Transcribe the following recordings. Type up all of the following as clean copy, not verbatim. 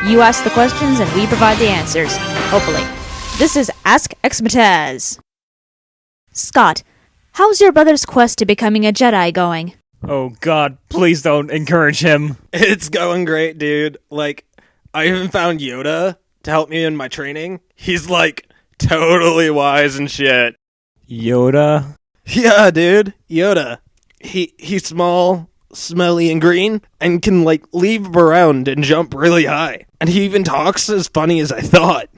You ask the questions and we provide the answers. Hopefully. This is Ask XMETAS. Scott, how's your brother's quest to becoming a Jedi going? Oh god, please don't encourage him. It's going great, dude. Like, I even found Yoda to help me in my training. He's like totally wise and shit. Yoda? Yeah, dude. Yoda. He's small, smelly, and green, and can like leap around and jump really high. And he even talks as funny as I thought.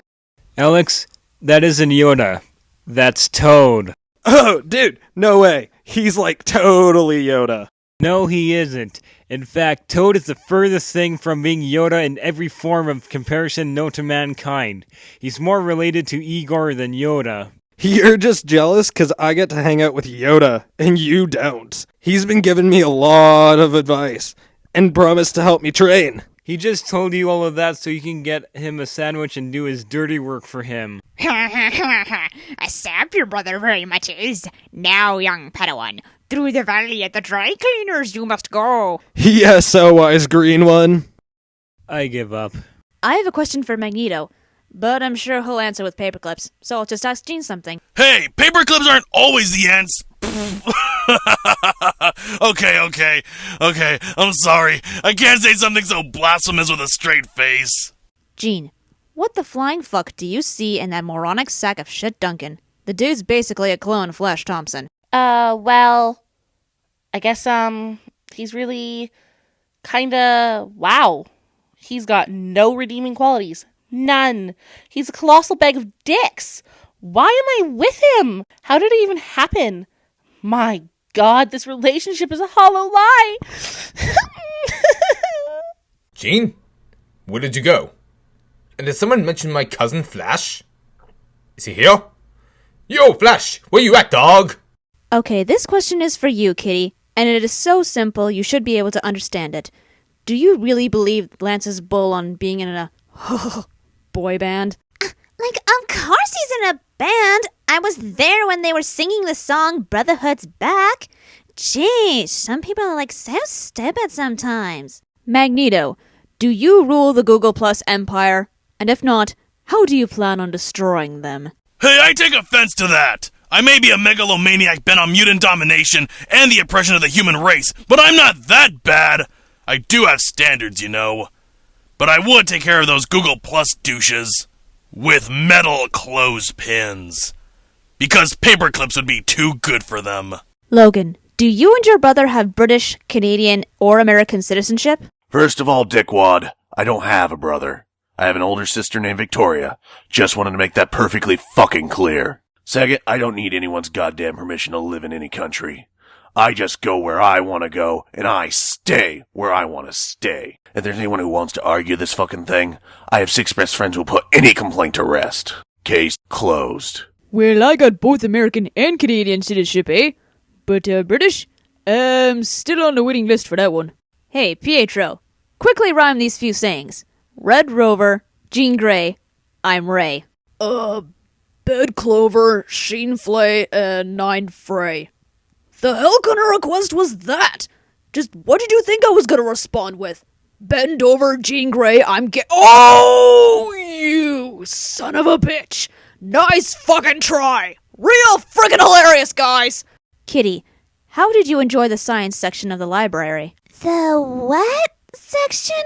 Alex, that isn't Yoda. That's Toad. Oh, dude, no way. He's like totally Yoda. No, he isn't. In fact, Toad is the furthest thing from being Yoda in every form of comparison known to mankind. He's more related to Igor than Yoda. You're just jealous because I get to hang out with Yoda, and you don't. He's been giving me a lot of advice, and promised to help me train. He just told you all of that so you can get him a sandwich and do his dirty work for him. A sap your brother very much is. Now, young Padawan, through the valley at the dry cleaners you must go. Yes, so wise, green one. I give up. I have a question for Magneto, but I'm sure he'll answer with paperclips, so I'll just ask Jean something. Hey, paperclips aren't always the answer. Okay, I'm sorry. I can't say something so blasphemous with a straight face. Jean, what the flying fuck do you see in that moronic sack of shit Duncan? The dude's basically a clone Flash Thompson. Well, I guess, he's really kinda wow. He's got no redeeming qualities. None. He's a colossal bag of dicks. Why am I with him? How did it even happen? My God, this relationship is a hollow lie. Jean? Where did you go? And did someone mention my cousin Flash? Is he here? Yo, Flash, where you at, dog? Okay, this question is for you, Kitty, and it is so simple you should be able to understand it. Do you really believe Lance's bull on being in a boy band? Like, of course he's in a band. I was there when they were singing the song Brotherhood's Back. Jeez, some people are like so stupid sometimes. Magneto, do you rule the Google Plus empire? And if not, how do you plan on destroying them? Hey, I take offense to that. I may be a megalomaniac bent on mutant domination and the oppression of the human race, but I'm not that bad. I do have standards, you know. But I would take care of those Google Plus douches. With metal clothespins. Because paperclips would be too good for them. Logan, do you and your brother have British, Canadian, or American citizenship? First of all, dickwad, I don't have a brother. I have an older sister named Victoria. Just wanted to make that perfectly fucking clear. Second, I don't need anyone's goddamn permission to live in any country. I just go where I want to go, and I stay where I want to stay. If there's anyone who wants to argue this fucking thing, I have 6 best friends who'll put any complaint to rest. Case closed. Well, I got both American and Canadian citizenship, eh? But, British? Still on the waiting list for that one. Hey, Pietro, quickly rhyme these few sayings. Red Rover, Jean Grey, I'm Ray. Bed Clover, Sheen Flay, and 9 Frey. The hell kind of request was that? Just what did you think I was gonna respond with? Bend over, Jean Grey, Oh, you son of a bitch! Nice fucking try! Real friggin' hilarious, guys! Kitty, how did you enjoy the science section of the library? The what section?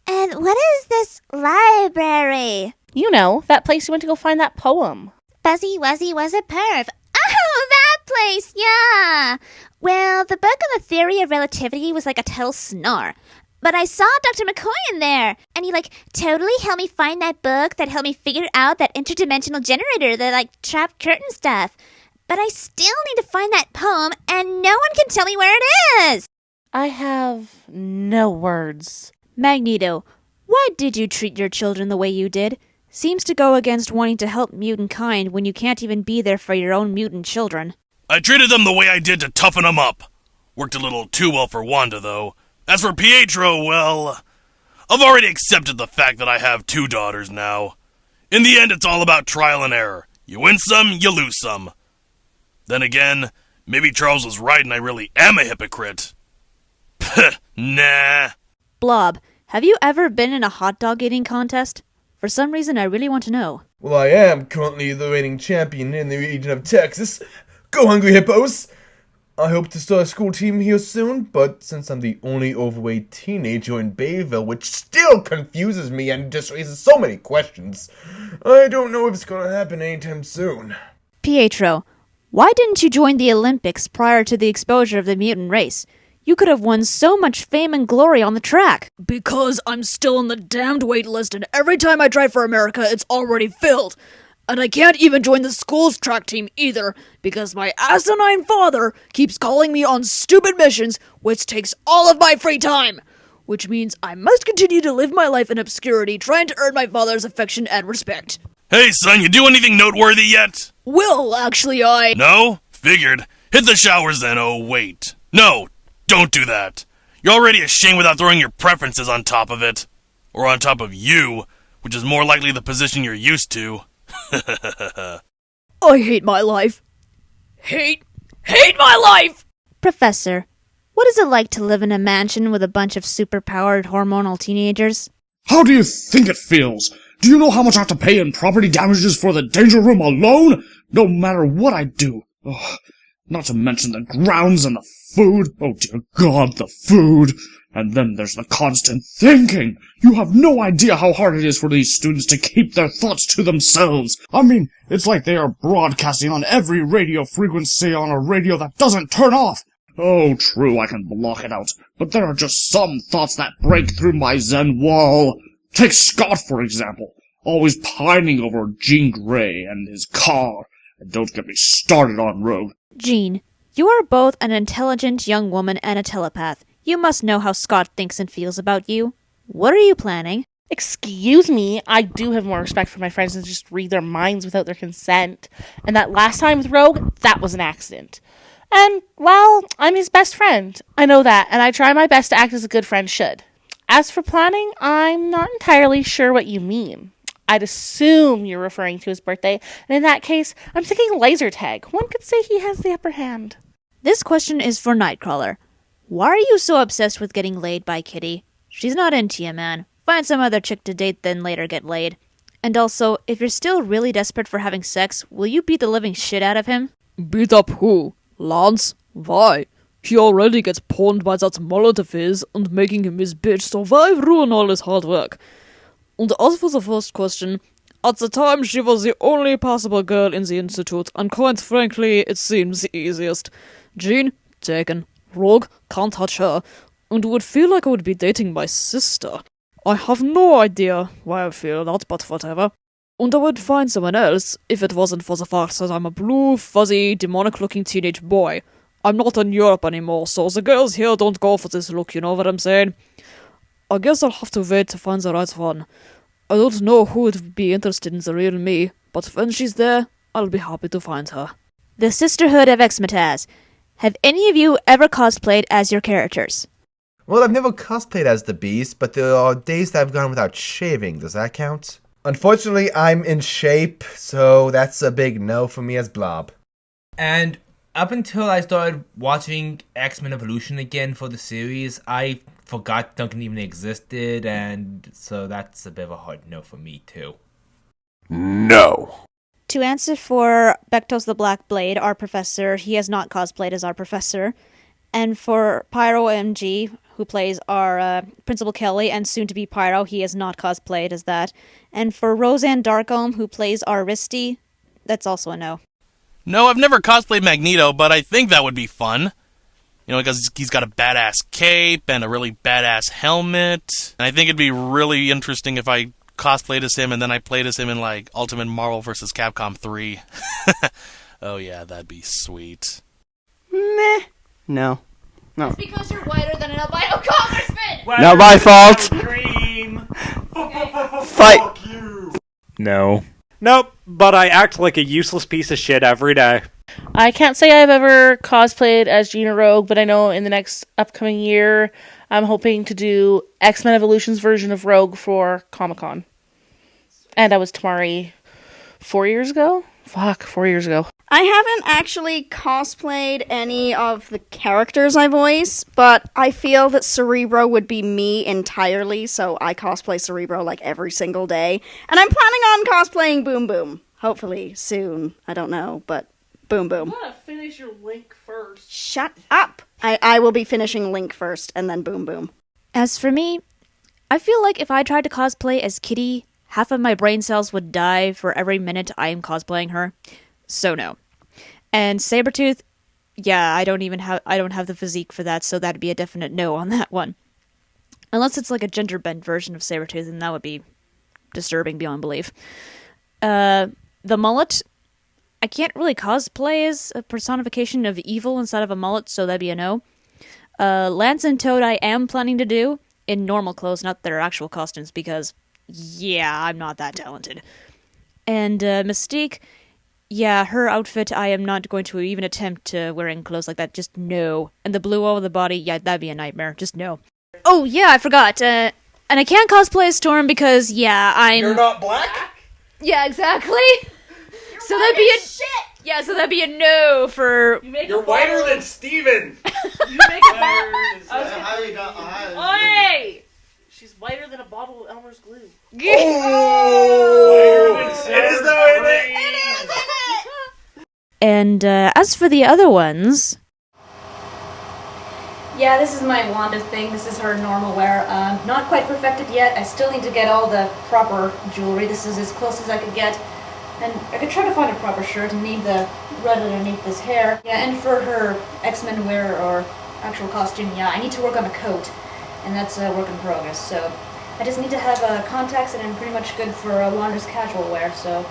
And what is this library? You know, that place you went to go find that poem. Fuzzy Wuzzy was a perv. Oh, that place, yeah! Well, the book on the theory of relativity was like a total snore. But I saw Dr. McCoy in there, and he, totally helped me find that book that helped me figure out that interdimensional generator, the, trap curtain stuff. But I still need to find that poem, and no one can tell me where it is! I have no words. Magneto, why did you treat your children the way you did? Seems to go against wanting to help mutant kind when you can't even be there for your own mutant children. I treated them the way I did to toughen them up. Worked a little too well for Wanda, though. As for Pietro, well, I've already accepted the fact that I have 2 daughters now. In the end, it's all about trial and error. You win some, you lose some. Then again, maybe Charles was right and I really am a hypocrite. Nah. Blob, have you ever been in a hot dog eating contest? For some reason, I really want to know. Well, I am currently the reigning champion in the region of Texas. Go Hungry Hippos! I hope to start a school team here soon, but since I'm the only overweight teenager in Bayville, which still confuses me and just raises so many questions, I don't know if it's gonna happen anytime soon. Pietro, why didn't you join the Olympics prior to the exposure of the mutant race? You could have won so much fame and glory on the track. Because I'm still on the damned wait list, and every time I try for America, it's already filled. And I can't even join the school's track team either, because my asinine father keeps calling me on stupid missions, which takes all of my free time. Which means I must continue to live my life in obscurity, trying to earn my father's affection and respect. Hey, son, you do anything noteworthy yet? Well, actually, No? Figured. Hit the showers then, oh wait. No, don't do that. You're already ashamed without throwing your preferences on top of it. Or on top of you, which is more likely the position you're used to. I hate my life. Hate my life! Professor, what is it like to live in a mansion with a bunch of superpowered hormonal teenagers? How do you think it feels? Do you know how much I have to pay in property damages for the danger room alone? No matter what I do. Ugh. Not to mention the grounds and the food. Oh dear God, the food. And then there's the constant thinking. You have no idea how hard it is for these students to keep their thoughts to themselves. I mean, it's like they are broadcasting on every radio frequency on a radio that doesn't turn off. Oh, true, I can block it out. But there are just some thoughts that break through my Zen wall. Take Scott, for example. Always pining over Jean Grey and his car. And don't get me started on Rogue. Jean, you are both an intelligent young woman and a telepath. You must know how Scott thinks and feels about you. What are you planning? Excuse me, I do have more respect for my friends than just read their minds without their consent. And that last time with Rogue, that was an accident. And, well, I'm his best friend. I know that, and I try my best to act as a good friend should. As for planning, I'm not entirely sure what you mean. I'd assume you're referring to his birthday, and in that case, I'm thinking laser tag. One could say he has the upper hand. This question is for Nightcrawler. Why are you so obsessed with getting laid by Kitty? She's not into you, man. Find some other chick to date, then later get laid. And also, if you're still really desperate for having sex, will you beat the living shit out of him? Beat up who? Lance? Why? He already gets pawned by that mullet of his, and making him his bitch, so why ruin all his hard work? And as for the first question, at the time she was the only possible girl in the institute, and quite frankly, it seems the easiest. Jean, taken. Rogue, can't touch her, and would feel like I would be dating my sister. I have no idea why I feel that, but whatever. And I would find someone else if it wasn't for the fact that I'm a blue, fuzzy, demonic-looking teenage boy. I'm not in Europe anymore, so the girls here don't go for this look, you know what I'm saying? I guess I'll have to wait to find the right one. I don't know who would be interested in the real me, but when she's there, I'll be happy to find her. The Sisterhood of XMETAS. Have any of you ever cosplayed as your characters? Well, I've never cosplayed as the Beast, but there are days that I've gone without shaving. Does that count? Unfortunately, I'm in shape, so that's a big no for me as Blob. And up until I started watching X-Men Evolution again for the series, I forgot Duncan even existed, and so that's a bit of a hard no for me, too. No. To answer for Bektos the Black Blade, our professor, he has not cosplayed as our professor. And for Pyro MG, who plays our Principal Kelly, and soon to be Pyro, he has not cosplayed as that. And for Roseanne Darkholm, who plays our Risty, that's also a no. No, I've never cosplayed Magneto, but I think that would be fun. You know, because he's got a badass cape and a really badass helmet. And I think it'd be really interesting if I cosplayed as him and then I played as him in, like, Ultimate Marvel vs. Capcom 3. Oh yeah, that'd be sweet. Meh. No. It's because you're whiter than an albino congressman! Not my fault! Dream. Fight! No. Nope, but I act like a useless piece of shit every day. I can't say I've ever cosplayed as Gina Rogue, but I know in the next upcoming year, I'm hoping to do X-Men Evolution's version of Rogue for Comic-Con. And I was Tamari 4 years ago? 4 years ago. I haven't actually cosplayed any of the characters I voice, but I feel that Cerebro would be me entirely, so I cosplay Cerebro like every single day. And I'm planning on cosplaying Boom Boom. Hopefully soon. I don't know, but Boom Boom. I'm gonna finish your Link first. Shut up! I will be finishing Link first, and then Boom Boom. As for me, I feel like if I tried to cosplay as Kitty, half of my brain cells would die for every minute I am cosplaying her. So no. And Sabretooth, yeah, I don't have the physique for that, so that'd be a definite no on that one. Unless it's like a gender bent version of Sabretooth, and that would be disturbing beyond belief. The mullet, I can't really cosplay as a personification of evil inside of a mullet, so that'd be a no. Lance and Toad I am planning to do in normal clothes, not their actual costumes, because, yeah, I'm not that talented. And Mystique, yeah, her outfit, I am not going to even attempt wearing clothes like that. Just no. And the blue over the body, yeah, that'd be a nightmare. Just no. Oh, yeah, I forgot. And I can't cosplay as Storm because, yeah, You're not black? Yeah, exactly. So that'd be a shit. Yeah, so that'd be a no for. You're whiter than Steven! You make a Oi! She's whiter than a bottle of Elmer's glue. Oh! It is though, isn't it? And as for the other ones. Yeah, this is my Wanda thing. This is her normal wear. Not quite perfected yet. I still need to get all the proper jewelry. This is as close as I could get. And I could try to find a proper shirt and need the red underneath this hair. Yeah, and for her X-Men wear or actual costume, yeah, I need to work on a coat. And that's a work in progress, so I just need to have contacts and I'm pretty much good for Wanda's casual wear, so.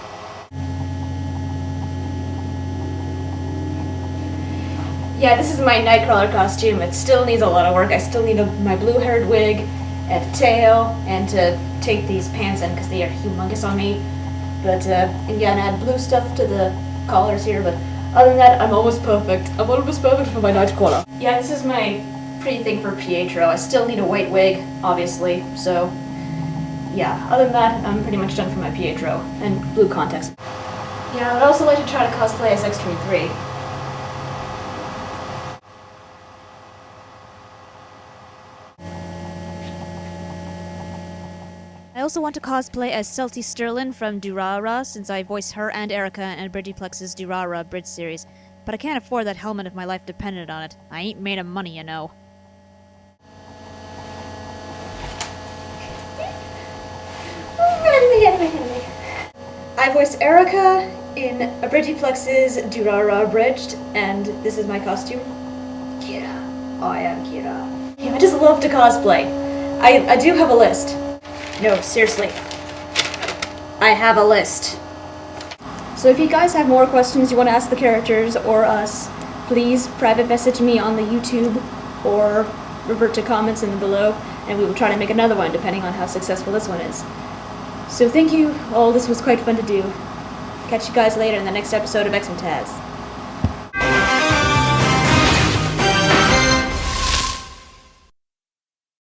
Yeah, this is my Nightcrawler costume. It still needs a lot of work. I still need my blue-haired wig and a tail and to tape these pants in because they are humongous on me. But, and yeah, and add blue stuff to the collars here, but other than that, I'm almost perfect. I'm almost perfect for my Nightcrawler. Yeah, this is my pretty thing for Pietro. I still need a white wig, obviously, so yeah, other than that, I'm pretty much done for my Pietro and blue contacts. Yeah, I would also like to try to cosplay as X-23. I also want to cosplay as Celty Sterling from Durara, since I voice her and Erica in Bridgeplex's Durara Bridge series, but I can't afford that helmet if my life depended on it. I ain't made of money, you know. I voice Erica in Bridgeplex's Durara Bridged, and this is my costume. Kira. I am Kira. Yeah, I just love to cosplay. I do have a list. No, seriously. I have a list. So if you guys have more questions you want to ask the characters or us, please private message me on the YouTube or revert to comments in the below, and we will try to make another one depending on how successful this one is. So thank you all, this was quite fun to do. Catch you guys later in the next episode of XMETAS.